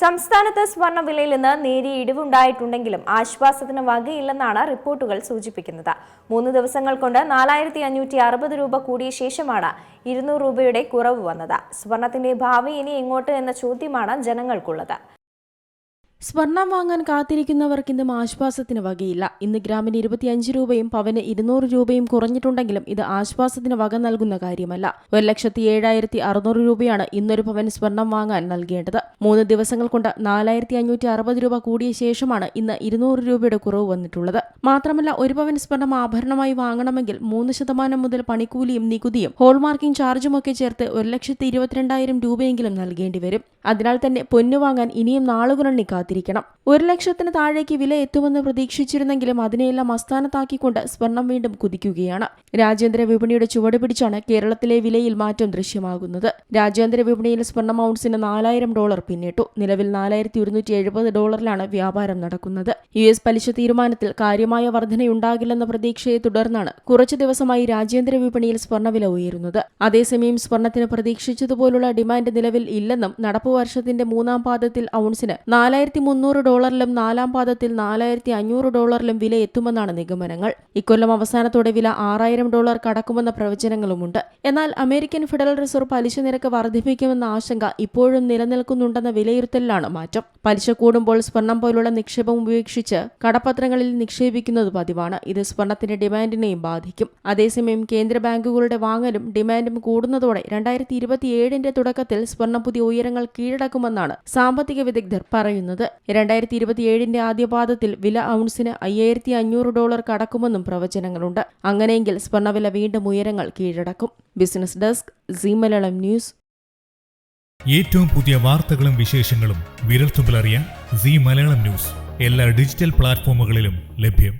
സംസ്ഥാനത്ത് സ്വർണ്ണവിലയിൽ നിന്ന് നേരിയ ഇടിവുണ്ടായിട്ടുണ്ടെങ്കിലും ആശ്വാസത്തിന് വകയില്ലെന്നാണ് റിപ്പോർട്ടുകൾ സൂചിപ്പിക്കുന്നത്. 3 ദിവസങ്ങൾ കൊണ്ട് 4560 രൂപ കൂടിയ ശേഷമാണ് 200 രൂപയുടെ കുറവ് വന്നത്. സ്വർണത്തിന്റെ ഭാവി ഇനി എങ്ങോട്ട് എന്ന ചോദ്യമാണ് ജനങ്ങൾക്കുള്ളത്. സ്വർണം വാങ്ങാൻ കാത്തിരിക്കുന്നവർക്ക് ഇന്നും ആശ്വാസത്തിന് വകയില്ല. ഇന്ന് ഗ്രാമിന് 25 രൂപയും പവന് 200 രൂപയും കുറഞ്ഞിട്ടുണ്ടെങ്കിലും ഇത് ആശ്വാസത്തിന് വക നൽകുന്ന കാര്യമല്ല. 1,07,600 രൂപയാണ് ഇന്നൊരു പവൻ സ്വർണം വാങ്ങാൻ നൽകേണ്ടത്. 3 ദിവസങ്ങൾ കൊണ്ട് 4560 രൂപ കൂടിയ ശേഷമാണ് ഇന്ന് 200 രൂപയുടെ കുറവ് വന്നിട്ടുള്ളത്. മാത്രമല്ല, ഒരു പവൻ സ്വർണം ആഭരണമായി വാങ്ങണമെങ്കിൽ 3% മുതൽ പണിക്കൂലിയും നികുതിയും ഹോൾമാർക്കിംഗ് ചാർജുമൊക്കെ ചേർത്ത് 1,22,000 രൂപയെങ്കിലും നൽകേണ്ടി വരും. അതിനാൽ തന്നെ പൊന്നു വാങ്ങാൻ ഇനിയും നാളുകളെണ്ണി കാത്തിരിക്കണം. 1 ലക്ഷത്തിന് താഴേക്ക് വില എത്തുമെന്ന് പ്രതീക്ഷിച്ചിരുന്നെങ്കിലും അതിനെയെല്ലാം അസ്ഥാനത്താക്കിക്കൊണ്ട് സ്വർണം വീണ്ടും കുതിക്കുകയാണ്. രാജ്യാന്തര വിപണിയുടെ ചുവട് പിടിച്ചാണ് കേരളത്തിലെ വിലയിൽ മാറ്റം ദൃശ്യമാകുന്നത്. രാജ്യാന്തര വിപണിയിൽ സ്വർണം ഔൺസിന് $4,000 പിന്നിട്ടു. നിലവിൽ $4,170 വ്യാപാരം നടക്കുന്നത്. US പലിശ തീരുമാനത്തിൽ കാര്യമായ വർധനയുണ്ടാകില്ലെന്ന പ്രതീക്ഷയെ തുടർന്നാണ് കുറച്ചു ദിവസമായി രാജ്യാന്തര വിപണിയിൽ സ്വർണ്ണവില ഉയരുന്നത്. അതേസമയം സ്വർണത്തിന് പ്രതീക്ഷിച്ചതുപോലുള്ള ഡിമാൻഡ് നിലവിൽ ഇല്ലെന്നും നടപ്പു വർഷത്തിന്റെ 3ാം പാദത്തിൽ ഔൺസിന് $4,300 4ാം പാദത്തിൽ $4,500 വില എത്തുമെന്നാണ് നിഗമനങ്ങൾ. ഇക്കൊല്ലം അവസാനത്തോടെ വില $6,000 കടക്കുമെന്ന പ്രവചനങ്ങളുമുണ്ട്. എന്നാൽ അമേരിക്കൻ ഫെഡറൽ റിസർവ് പലിശ നിരക്ക് വർദ്ധിപ്പിക്കുമെന്ന ആശങ്ക ഇപ്പോഴും നിലനിൽക്കുന്നുണ്ടെന്ന വിലയിരുത്തലിലാണ് മാറ്റം. പലിശ കൂടുമ്പോൾ സ്വർണം പോലുള്ള നിക്ഷേപം ഉപേക്ഷിച്ച് കടപ്പത്രങ്ങളിൽ നിക്ഷേപിക്കുന്നത് പതിവാണ്. ഇത് സ്വർണത്തിന്റെ ഡിമാൻഡിനെയും ബാധിക്കും. അതേസമയം കേന്ദ്ര ബാങ്കുകളുടെ വാങ്ങലും ഡിമാൻഡും കൂടുന്നതോടെ 2027 തുടക്കത്തിൽ സ്വർണം പുതിയ ഉയരങ്ങൾ കീഴടക്കുമെന്നാണ് സാമ്പത്തിക വിദഗ്ധർ പറയുന്നത്. 2027 ആദ്യപാദത്തിൽ വില ഔൺസിന് $5,500 കടക്കുമെന്നും പ്രവചനങ്ങളുണ്ട്. അങ്ങനെയെങ്കിൽ സ്വർണ്ണവില വീണ്ടും ഉയരങ്ങൾ കീഴടക്കും. Business desk, Zee Malayalam news. ഏറ്റവും പുതിയ വാർത്തകളും വിശേഷങ്ങളും വിരൽത്തുമ്പിലറിയാൻ സീ മലയാളം ന്യൂസ് എല്ലാ ഡിജിറ്റൽ പ്ലാറ്റ്ഫോമുകളിലും ലഭ്യം.